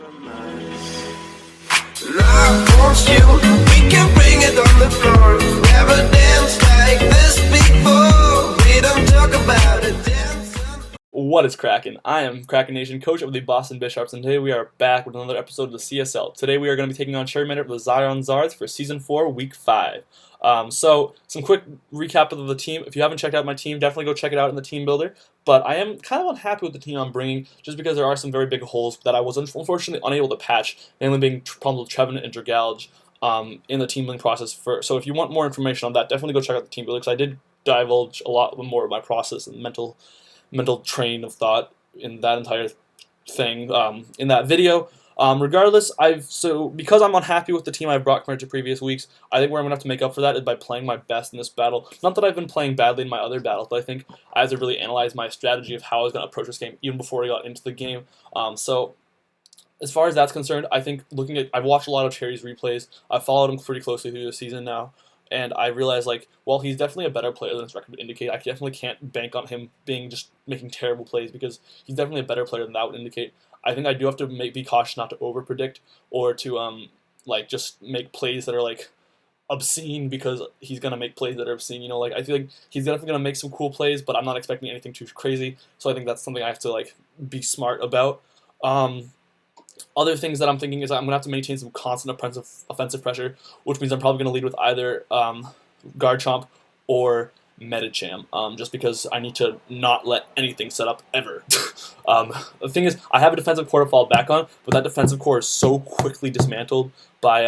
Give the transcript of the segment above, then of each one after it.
Love wants you, we can bring it on the floor. Never danced like this before. We don't talk about it. What is cracking? I am Kraken Nation, coach of the Boston Bisharps, and today we are back with another episode of the CSL. Today we are going to be taking on Cherry Minute with the Zards for Season 4, Week 5. So, some quick recap of the team. If you haven't checked out my team, definitely go check it out in the team builder. But I am kind of unhappy with the team I'm bringing, just because there are some very big holes that I was unfortunately unable to patch, mainly being problems with Trevenant and Dragalge in the team building process. So if you want more information on that, definitely go check out the team builder, because I did divulge a lot more of my process and mental train of thought in that entire thing in that video. Regardless, because I'm unhappy with the team I've brought compared to previous weeks, I think where I'm going to have to make up for that is by playing my best in this battle. Not that I've been playing badly in my other battles, but I think I have to really analyze my strategy of how I was going to approach this game even before I got into the game. So as far as that's concerned, I think I've watched a lot of Cherry's replays. I've followed him pretty closely through the season now. And I realized, while he's definitely a better player than his record would indicate, I definitely can't bank on him just making terrible plays, because he's definitely a better player than that would indicate. I think I do have to be cautious not to over-predict, or to just make plays that are obscene, because he's gonna make plays that are obscene. I feel like he's definitely gonna make some cool plays, but I'm not expecting anything too crazy. So I think that's something I have to be smart about. Other things that I'm thinking is I'm going to have to maintain some constant offensive pressure, which means I'm probably going to lead with either Garchomp or Medicham, just because I need to not let anything set up ever. The thing is, I have a defensive core to fall back on, but that defensive core is so quickly dismantled by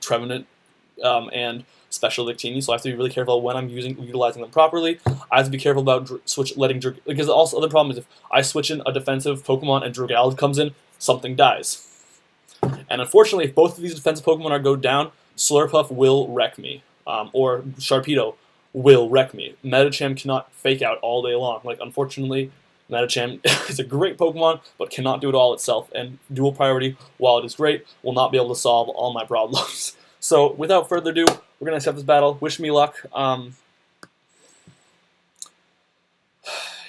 Trevenant and Special Victini, so I have to be really careful when I'm utilizing them properly. I have to be careful about because also the other problem is if I switch in a defensive Pokemon and Dragalge comes in, something dies. And unfortunately, if both of these defensive Pokemon go down, Slurpuff will wreck me, or Sharpedo will wreck me. Medicham cannot fake out all day long. Unfortunately, Medicham is a great Pokemon, but cannot do it all itself, and dual priority, while it is great, will not be able to solve all my problems. So, without further ado, we're going to accept this battle. Wish me luck.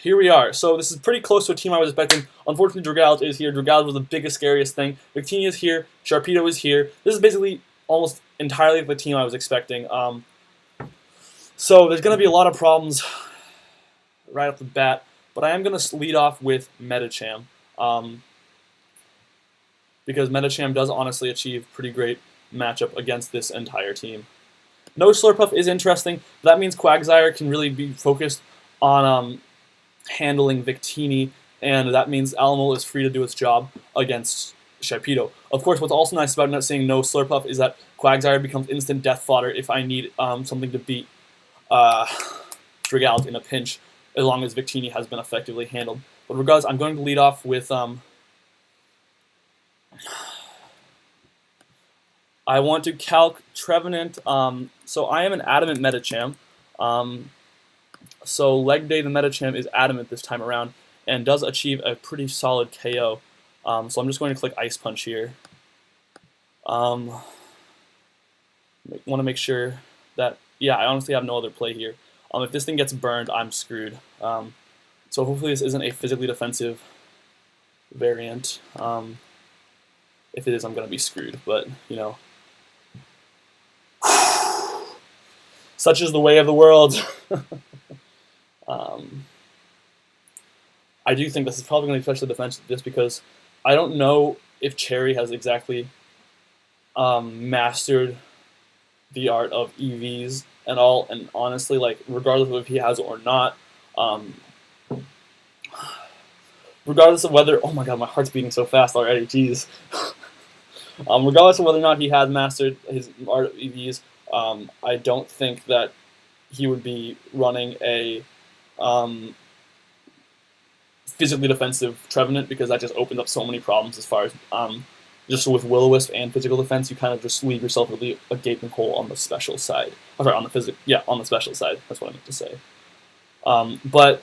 Here we are. So, this is pretty close to a team I was expecting. Unfortunately, Dragalge is here. Dragalge was the biggest, scariest thing. Victini is here. Sharpedo is here. This is basically almost entirely the team I was expecting. So, there's going to be a lot of problems right off the bat. But I am going to lead off with Medicham. Because Medicham does honestly achieve pretty great matchup against this entire team. No Slurpuff is interesting. That means Quagsire can really be focused on handling Victini, and that means Alamo is free to do its job against Sharpedo. Of course, what's also nice about not seeing no Slurpuff is that Quagsire becomes instant death fodder if I need something to beat Dragalge in a pinch, as long as Victini has been effectively handled. But regardless, I'm going to lead off with I want to calc Trevenant, so I am an adamant Medicham. So leg day, the Medicham is adamant this time around, and does achieve a pretty solid KO. So I'm just going to click Ice Punch here. Want to make sure that, yeah, I honestly have no other play here. If this thing gets burned, I'm screwed. So hopefully this isn't a physically defensive variant. If it is, I'm going to be screwed, but, such is the way of the world. I do think this is probably going to be especially defensive, just because I don't know if Cherry has exactly mastered the art of EVs and all, and honestly, regardless of if he has it or not, regardless of whether, oh my god, my heart's beating so fast already, jeez. Regardless of whether or not he has mastered his art of EVs, I don't think that he would be running a physically defensive Trevenant, because that just opens up so many problems as far as just with Will-O-Wisp and physical defense. You kind of just leave yourself with a gaping hole on the special side. Oh, sorry, on the special side. That's what I meant to say. But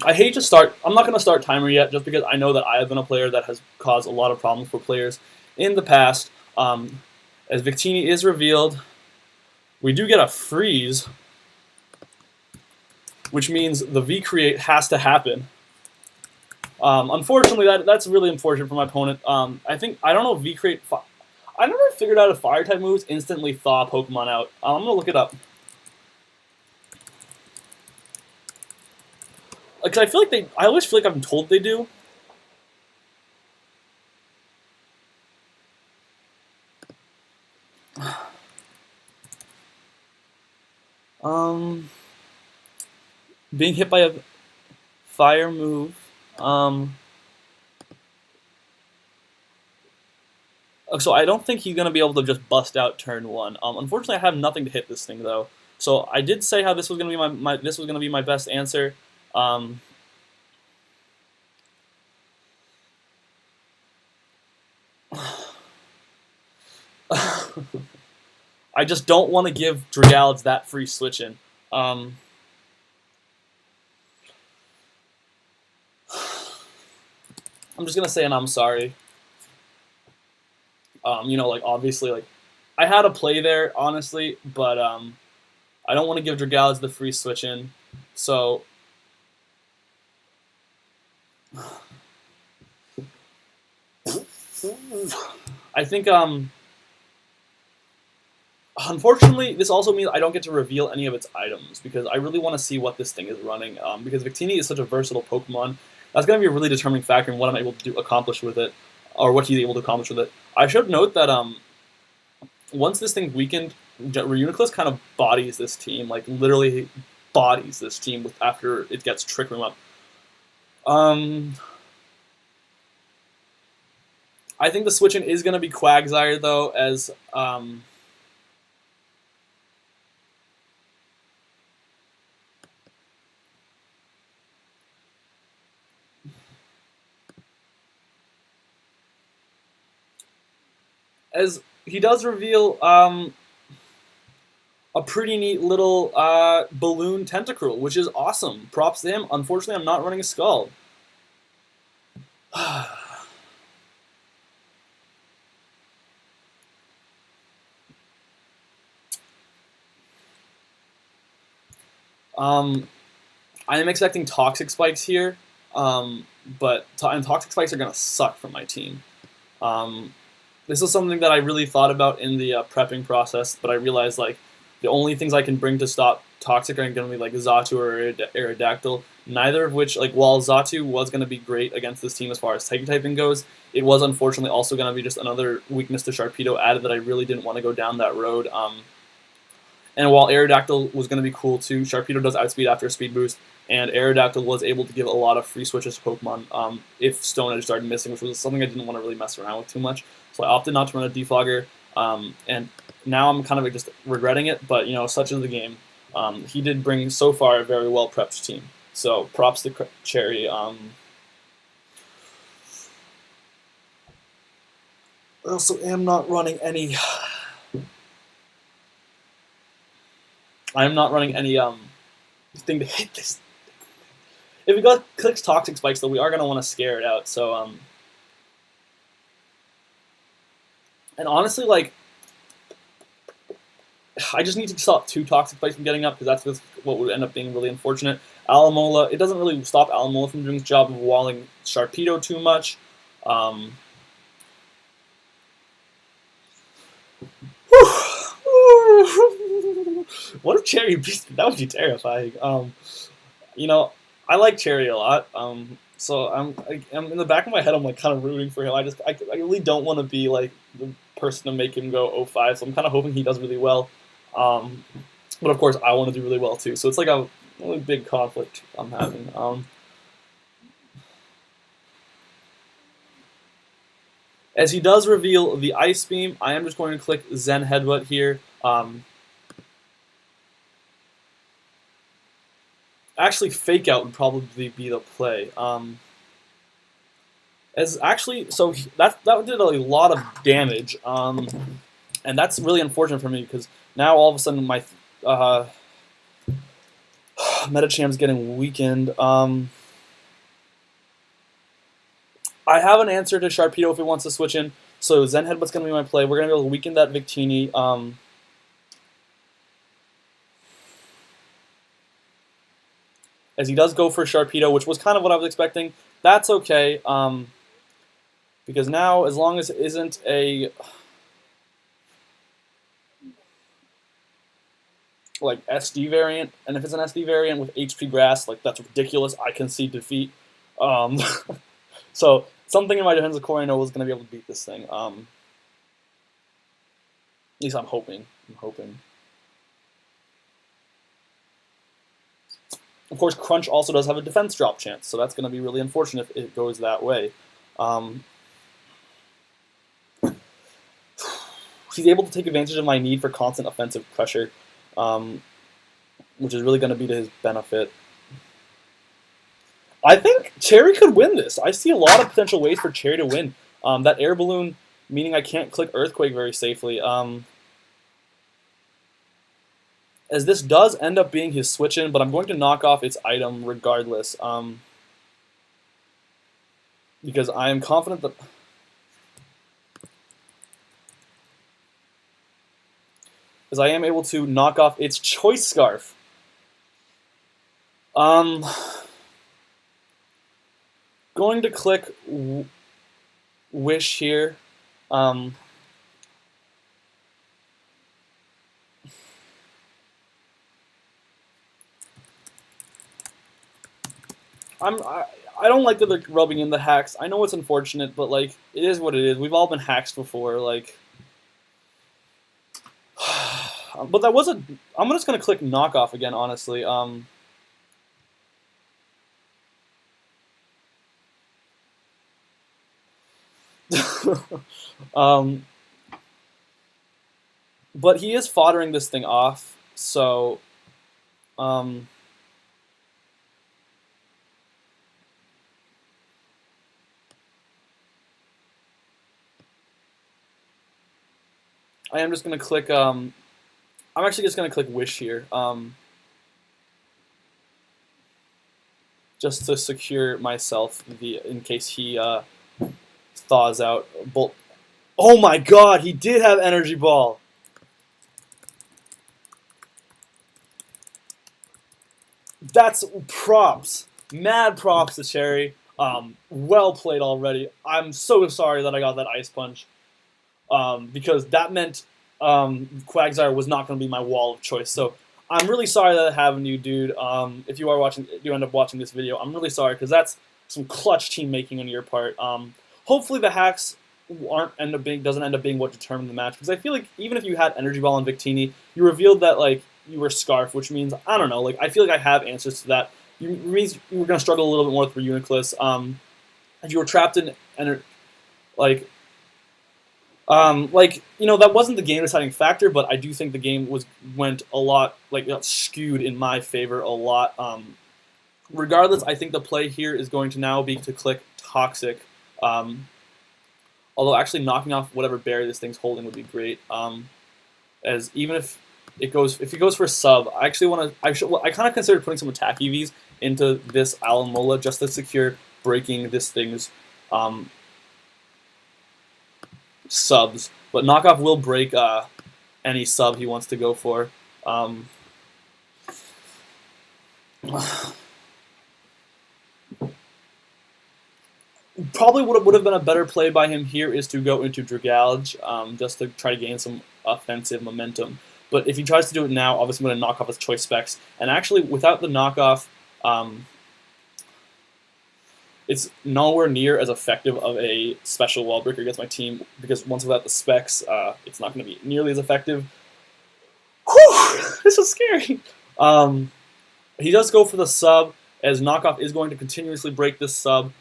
I hate to start. I'm not going to start timer yet, just because I know that I have been a player that has caused a lot of problems for players in the past. As Victini is revealed, we do get a freeze, which means the V-Create has to happen. Unfortunately, that's really unfortunate for my opponent. I think I don't know if V-Create. I never figured out if Fire type moves instantly thaw Pokemon out. I'm gonna look it up. Because I feel like they. I always feel like I'm told they do. Being hit by a fire move. So I don't think he's gonna be able to just bust out turn one. Unfortunately, I have nothing to hit this thing though. So I did say how this was gonna be this was gonna be my best answer. I just don't want to give Dragalids that free switch in. I'm just gonna say, and I'm sorry. You know, like obviously, like I had a play there, honestly, but I don't want to give Dragalids the free switch in, so. I think unfortunately, this also means I don't get to reveal any of its items because I really want to see what this thing is running. Because Victini is such a versatile Pokemon, that's going to be a really determining factor in what I'm able to accomplish with it, or what he's able to accomplish with it. I should note that once this thing's weakened, Reuniclus kind of bodies this team, like literally bodies this team after it gets Trick Room up. I think the switch-in is going to be Quagsire, though, as he does reveal a pretty neat little balloon Tentacruel, which is awesome. Props to him. Unfortunately, I'm not running a Scald. I am expecting Toxic Spikes here, but Toxic Spikes are going to suck for my team. This is something that I really thought about in the prepping process, but I realized like the only things I can bring to stop Toxic are going to be like Xatu or Aerodactyl, neither of which, like while Xatu was going to be great against this team as far as typing goes, it was unfortunately also going to be just another weakness to Sharpedo added that I really didn't want to go down that road. And while Aerodactyl was going to be cool too, Sharpedo does outspeed after a speed boost, and Aerodactyl was able to give a lot of free switches to Pokemon if Stone Edge started missing, which was something I didn't want to really mess around with too much. So I opted not to run a Defogger, and now I'm kind of just regretting it, but you know, such is the game. He did bring, so far, a very well-prepped team. So props to Cherry. I also am not running any... I am not running any thing to hit this. If we got clicks Toxic Spikes, though, we are going to want to scare it out. So, and honestly, like, I just need to stop 2 Toxic Spikes from getting up, because that's what would end up being really unfortunate. Alamola, it doesn't really stop Alamola from doing its job of walling Sharpedo too much. What if Cherry beats me? That would be terrifying. You know, I like Cherry a lot. So I'm in the back of my head, I'm like kind of rooting for him. I really don't want to be like the person to make him go 0-5. So I'm kind of hoping he does really well. But of course, I want to do really well too. So it's like a really big conflict I'm having. As he does reveal the Ice Beam, I am just going to click Zen Headbutt here. Actually, Fake Out would probably be the play. As actually, so that did a lot of damage, and that's really unfortunate for me because now all of a sudden my Metacham's getting weakened. I have an answer to Sharpedo if it wants to switch in. So Zen Headbutt's going to be my play. We're going to be able to weaken that Victini. As he does go for Sharpedo, which was kind of what I was expecting. that's okay. Because now, as long as it isn't a like SD variant, and if it's an SD variant with HP grass, like that's ridiculous. I concede defeat. Um, so something in my defensive core I know is going to be able to beat this thing. At least I'm hoping. I'm hoping. Of course, Crunch also does have a defense drop chance, so that's going to be really unfortunate if it goes that way. He's able to take advantage of my need for constant offensive pressure, which is really going to be to his benefit. I think Cherry could win this. I see a lot of potential ways for Cherry to win. That air balloon, meaning I can't click Earthquake very safely. As this does end up being his switch-in, but I'm going to knock off its item regardless. Because I am confident that... As I am able to knock off its Choice Scarf. Going to click Wish here. I don't like that they're rubbing in the hacks. I know it's unfortunate, but like it is what it is. We've all been hacked before, like. But that was I'm just gonna click knockoff again, honestly. But he is foddering this thing off, so I am just gonna click. I'm actually just gonna click Wish here, just to secure myself in case he thaws out. Oh my God, he did have Energy Ball. That's props. Mad props to Cherry. Well played already. I'm so sorry that I got that Ice Punch. Because that meant Quagsire was not going to be my wall of choice. So I'm really sorry that happened to you, dude. If you are watching, you end up watching this video, I'm really sorry because that's some clutch team making on your part. Hopefully the hacks doesn't end up being what determined the match, because I feel like even if you had Energy Ball and Victini, you revealed that like you were Scarf, which means I don't know. Like I feel like I have answers to that. It means you were going to struggle a little bit more for Uniclus. If you were trapped in like that wasn't the game deciding factor, but I do think the game went a lot, got skewed in my favor a lot. Regardless, I think the play here is going to now be to click Toxic. Although actually knocking off whatever berry this thing's holding would be great. As even if it goes for a sub, I kind of considered putting some attack EVs into this Alamola just to secure breaking this thing's subs, but knockoff will break any sub he wants to go for. Probably what would have been a better play by him here is to go into Dragalge, just to try to gain some offensive momentum. But if he tries to do it now, obviously I'm going to knock off his choice specs. And actually, without the knockoff, it's nowhere near as effective of a special wall breaker against my team, because once without the specs, it's not going to be nearly as effective. Whew! This is scary. He does go for the sub, as knockoff is going to continuously break this sub.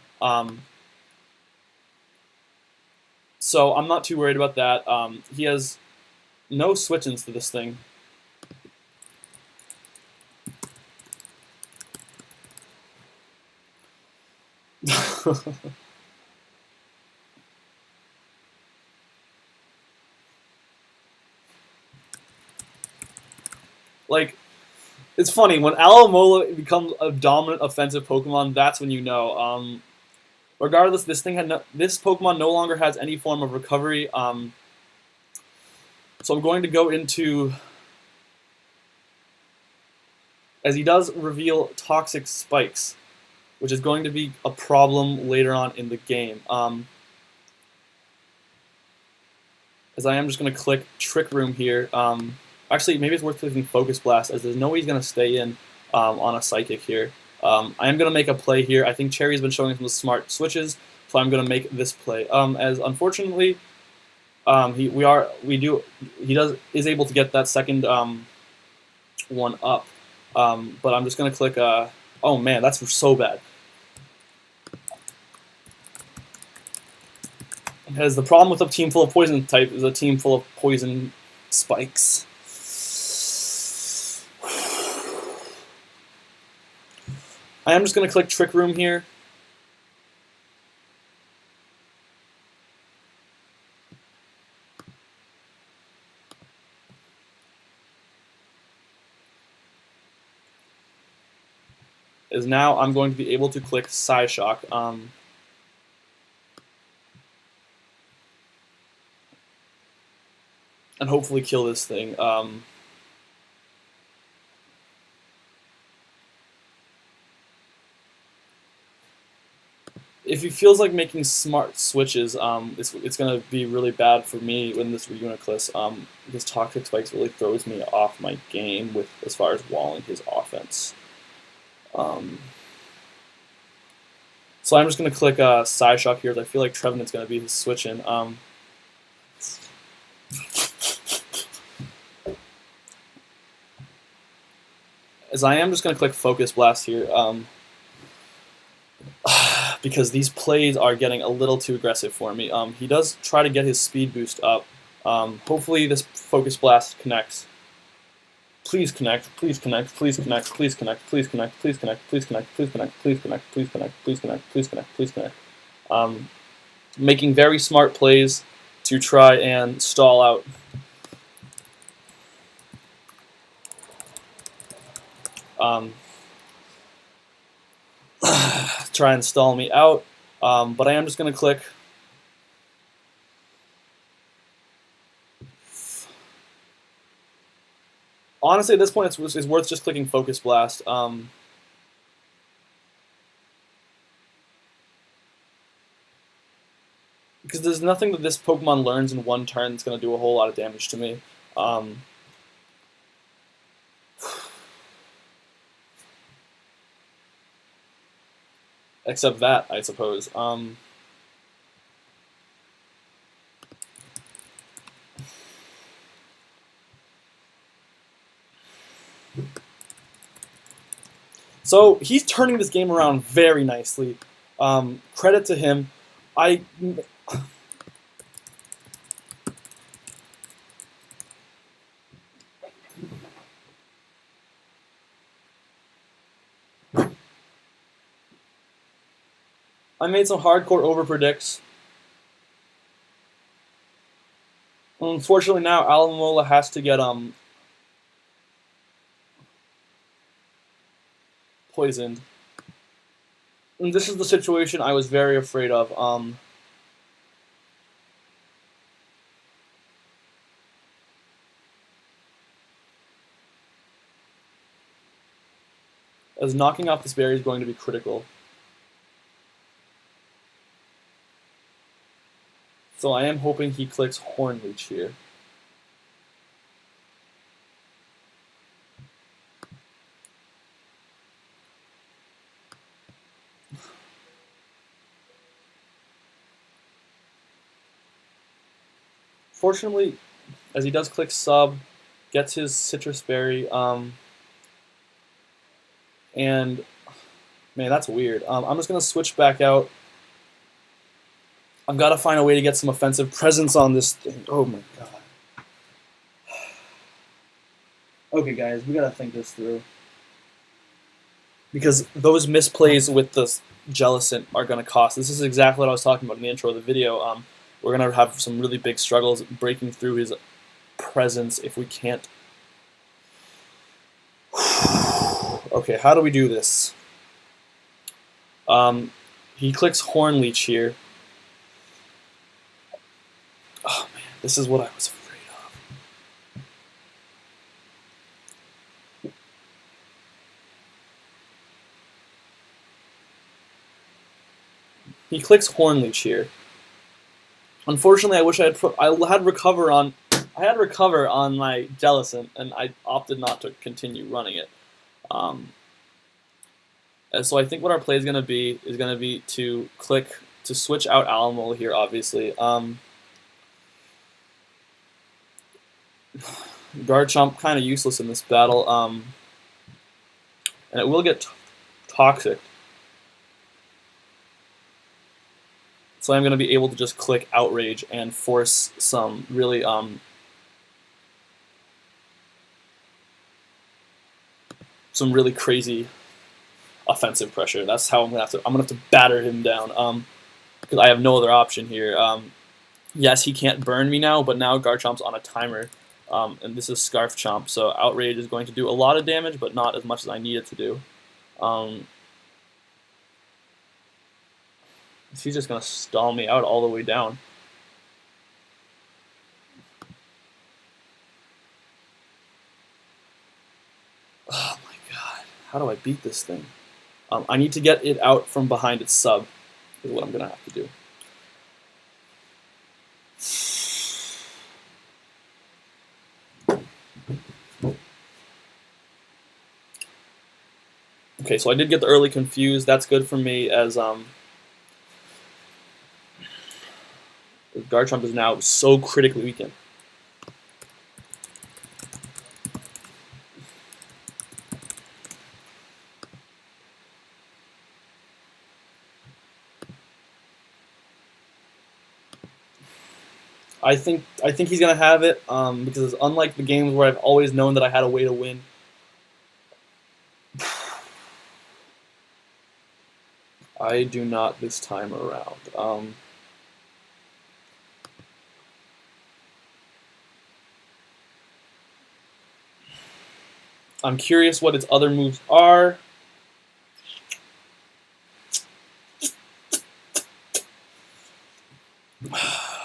So I'm not too worried about that. He has no switch-ins to this thing. Like, it's funny, when Alamola becomes a dominant offensive Pokemon, that's when you know. Regardless, this Pokemon no longer has any form of recovery. So I'm going to go into, as he does reveal Toxic Spikes. which is going to be a problem later on in the game. As I am just going to click Trick Room here. Actually, maybe it's worth clicking Focus Blast, as there's no way he's going to stay in on a Psychic here. I am going to make a play here. I think Cherry's been showing some smart switches, so I'm going to make this play. As unfortunately, he is able to get that second one up, but I'm just going to click. Oh man, that's so bad. Because the problem with a team full of poison type is a team full of poison spikes. I am just going to click Trick Room here. Is now I'm going to be able to click Psyshock. And hopefully kill this thing. If he feels like making smart switches, it's going to be really bad for me when this Reuniclus. Because Toxic Spikes really throws me off my game with as far as walling his offense. So I'm just going to click Psyshock here, as I feel like Trevenant's going to be his switch in. As I am just going to click Focus Blast here, because these plays are getting a little too aggressive for me. He does try to get his speed boost up. Hopefully this Focus Blast connects. Please connect, please connect, please connect, please connect, please connect, please connect, please connect, please connect, please connect, please connect, please connect, please connect, please connect. Making very smart plays to try and stall out. Try and stall me out, but I am just going to click honestly at this point it's worth just clicking Focus Blast. Because there's nothing that this Pokemon learns in one turn that's going to do a whole lot of damage to me. Except that, I suppose. So he's turning this game around very nicely. Credit to him. I made some hardcore over-predicts. Unfortunately now Alamola has to get poisoned. And this is the situation I was very afraid of. As knocking off this berry is going to be critical. So I am hoping he clicks Horn Leech here. Fortunately, as he does click Sub, gets his Citrus Berry, and man, that's weird. I'm just going to switch back out. I've got to find a way to get some offensive presence on this thing. Oh my god. Okay, guys, we got to think this through. Because those misplays with the Jellicent are going to cost. This is exactly what I was talking about in the intro of the video. We're going to have some really big struggles breaking through his presence if we can't. Okay, how do we do this? He clicks Horn Leech here. Oh man, this is what I was afraid of. He clicks Horn Leech here. Unfortunately, I wish I had recover on my Jellicent, and I opted not to continue running it. And so I think what our play is going to be to click to switch out Alamo here, obviously. Garchomp kind of useless in this battle, and it will get toxic. So I'm going to be able to just click Outrage and force some really crazy offensive pressure. That's how I'm gonna have to batter him down. Because I have no other option here. Yes, he can't burn me now, but now Garchomp's on a timer, and this is Scarf Chomp. So Outrage is going to do a lot of damage, but not as much as I need it to do. He's just gonna stall me out all the way down. Oh my god, how do I beat this thing? I need to get it out from behind its sub, is what I'm going to have to do. Okay, so I did get the early confused. That's good for me, as Garchomp is now so critically weakened. I think he's gonna have it, because unlike the games where I've always known that I had a way to win, I do not this time around. I'm curious what its other moves are.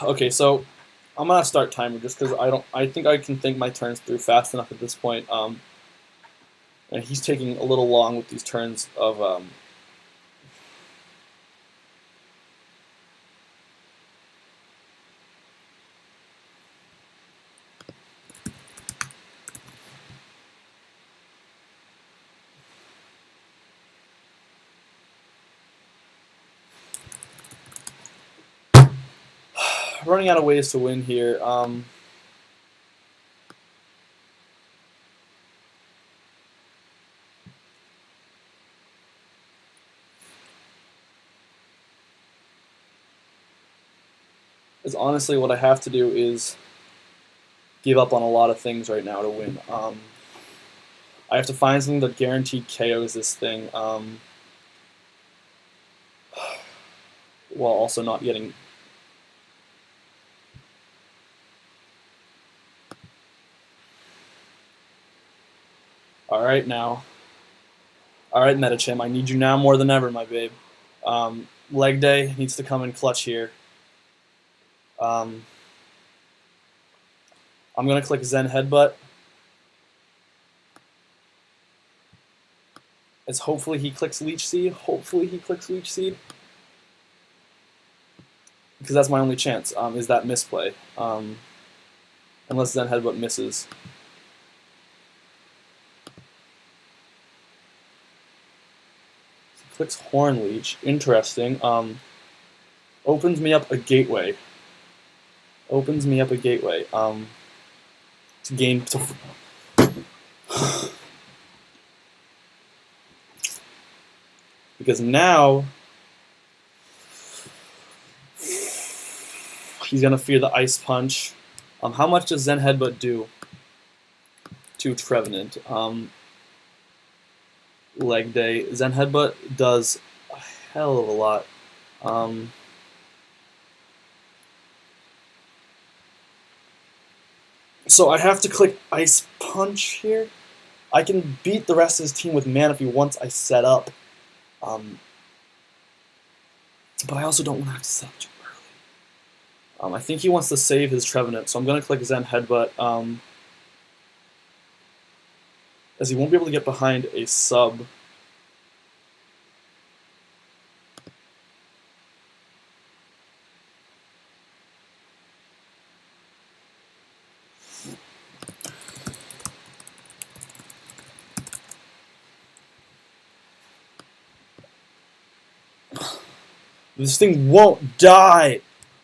Okay, so I'm gonna start timer just because I think I can think my turns through fast enough at this point. And he's taking a little long with these turns of running out of ways to win here. Is honestly what I have to do is give up on a lot of things right now to win. I have to find something that guaranteed KOs this thing, while also not getting. Alright now. Alright, Metachim, I need you now more than ever, my babe. Leg Day needs to come in clutch here. I'm going to click Zen Headbutt. As hopefully he clicks Leech Seed. Hopefully he clicks Leech Seed. Because that's my only chance, is that misplay. Unless Zen Headbutt misses. Clicks Horn Leech. Interesting. Opens me up a gateway. Opens me up a gateway. To gain. Because now he's gonna fear the Ice Punch. How much does Zen Headbutt do to Trevenant? Leg Day. Zen Headbutt does a hell of a lot. So I have to click Ice Punch here. I can beat the rest of his team with Manaphy once I set up. But I also don't want to have to set up too early. I think he wants to save his Trevenant, so I'm going to click Zen Headbutt. As he won't be able to get behind a sub. This thing won't die.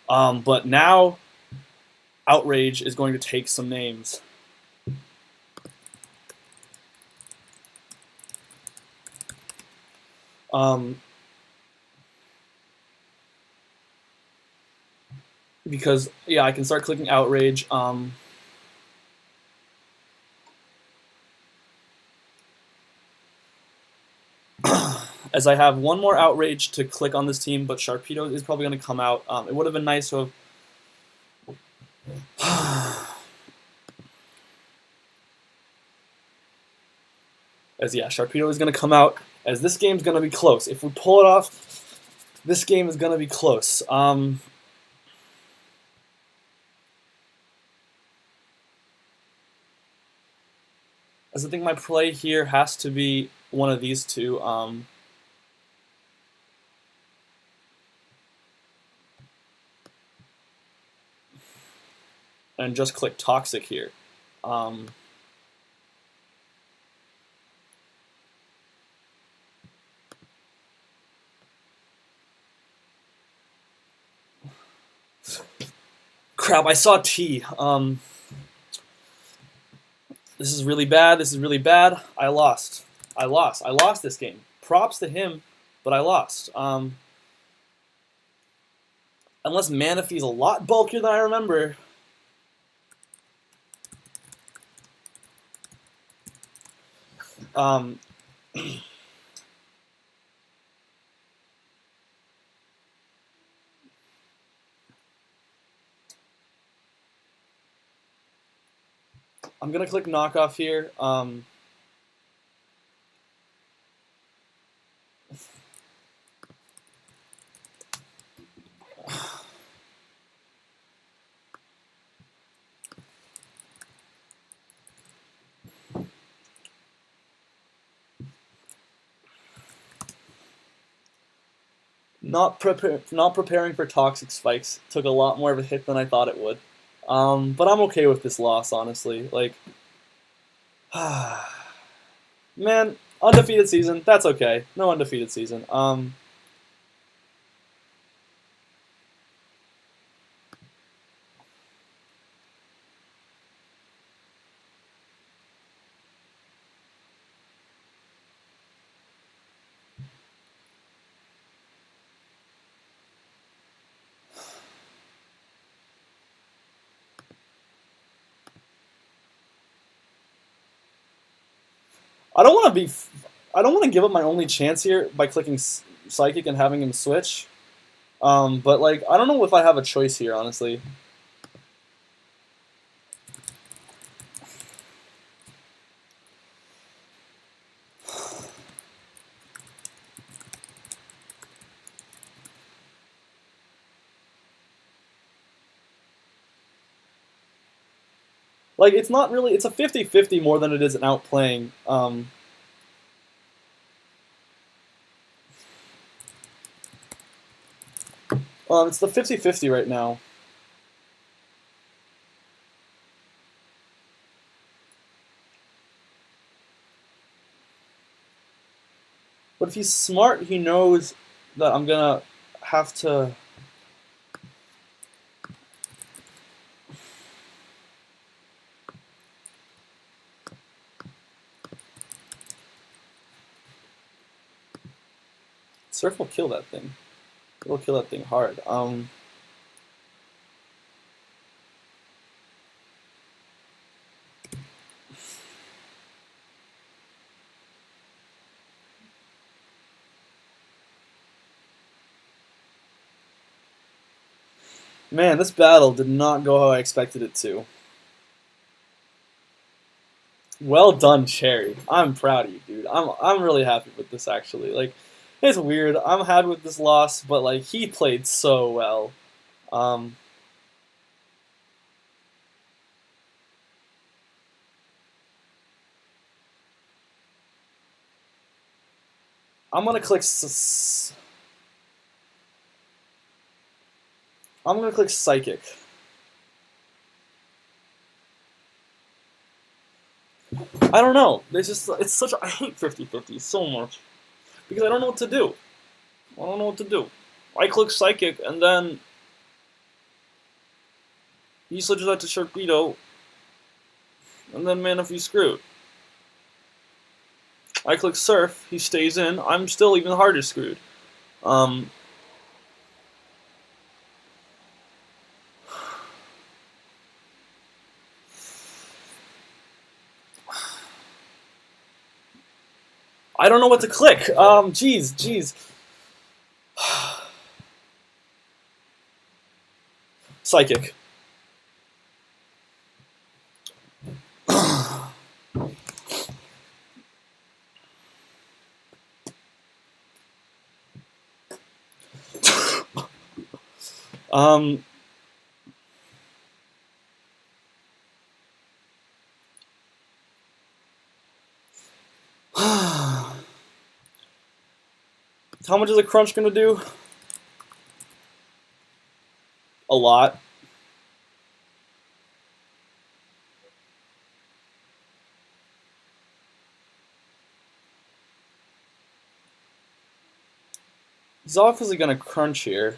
But now, Outrage is going to take some names. Because, yeah, I can start clicking Outrage. As I have one more Outrage to click on this team, but Sharpedo is probably going to come out. It would have been nice to have... As, yeah, Sharpedo is going to come out, as this game's going to be close. If we pull it off, this game is going to be close. As I think my play here has to be one of these two. And just click Toxic here. Crap, I saw T. This is really bad. This is really bad. I lost. I lost this game. Props to him, but I lost. Unless Manaphy's a lot bulkier than I remember. I'm gonna click knockoff here. Not preparing for toxic spikes took a lot more of a hit than I thought it would. But I'm okay with this loss, honestly. Like, man, undefeated season, that's okay. No undefeated season. I don't want to give up my only chance here by clicking Psychic and having him switch. But like, I don't know if I have a choice here, honestly. Like, it's not really, it's a 50-50 more than it is an outplaying. It's the 50-50 right now. But if he's smart, he knows that I'm gonna have to... Surf will kill that thing. It'll kill that thing hard. Man, this battle did not go how I expected it to. Well done, Cherry. I'm proud of you, dude. I'm really happy with this, actually. Like, it's weird. I'm happy with this loss, but like, he played so well. I'm gonna click I'm gonna click Psychic. I don't know. It's such a, I hate 50-50 so much. Because I don't know what to do. I don't know what to do. I click Psychic, and then he switches that to Sharpedo, and then Manaphy's screwed. I click Surf, he stays in, I'm still even harder screwed. I don't know what to click. Jeez. Psychic. How much is a crunch gonna do? A lot. He's obviously gonna crunch here.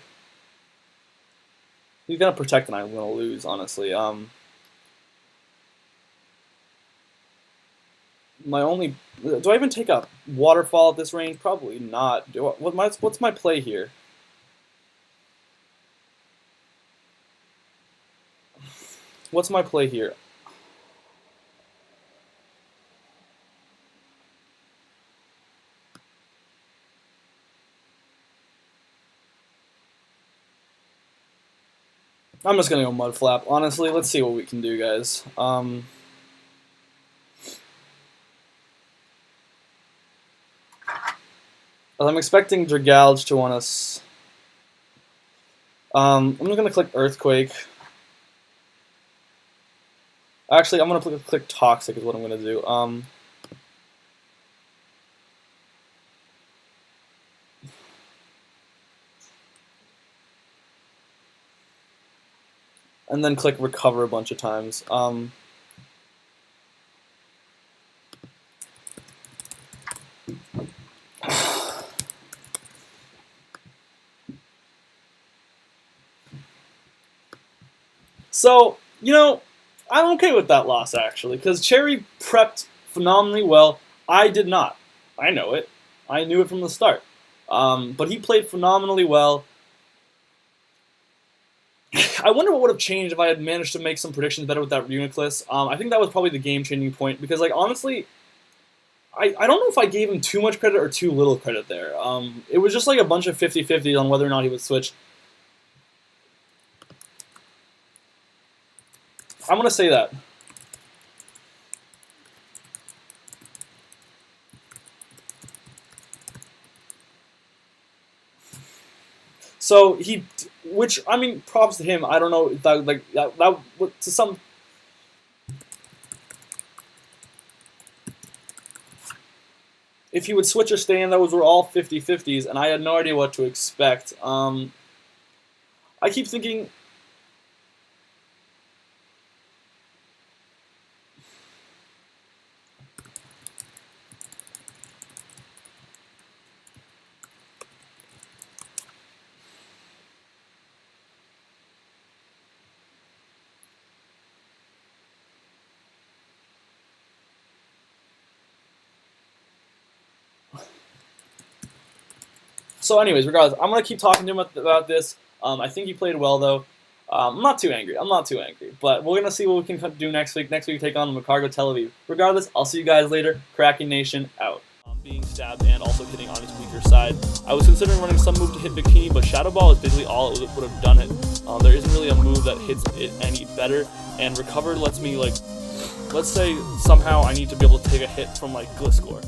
He's gonna protect and I'm gonna lose, honestly. My only... Do I even take a waterfall at this range? Probably not. What's my play here? What's my play here? I'm just gonna go Mud Flap. Honestly, let's see what we can do, guys. I'm expecting Dragalge to want us. I'm just gonna click Earthquake. Actually, I'm gonna click Toxic is what I'm gonna do. And then click Recover a bunch of times. So, you know, I'm okay with that loss, actually, because Cherry prepped phenomenally well. I did not. I know it. I knew it from the start. But he played phenomenally well. I wonder what would have changed if I had managed to make some predictions better with that Uniclus. I think that was probably the game-changing point, because, like, honestly, I don't know if I gave him too much credit or too little credit there. It was just like a bunch of 50-50s on whether or not he would switch. I'm going to say that. So he, which, I mean, props to him. I don't know if that, like, that to some... If he would switch or stay in, those were all 50-50s, and I had no idea what to expect. I keep thinking... So anyways, regardless, I'm going to keep talking to him about this. I think he played well, though. I'm not too angry. But we're going to see what we can do next week. Next week, we take on Macargo Tel Aviv. Regardless, I'll see you guys later. Kraken Nation, out. Being stabbed and also hitting on his weaker side. I was considering running some move to hit Bikini, but Shadow Ball is basically all it would have done it. There isn't really a move that hits it any better. And Recover lets me, like, let's say somehow I need to be able to take a hit from, like, Gliscor.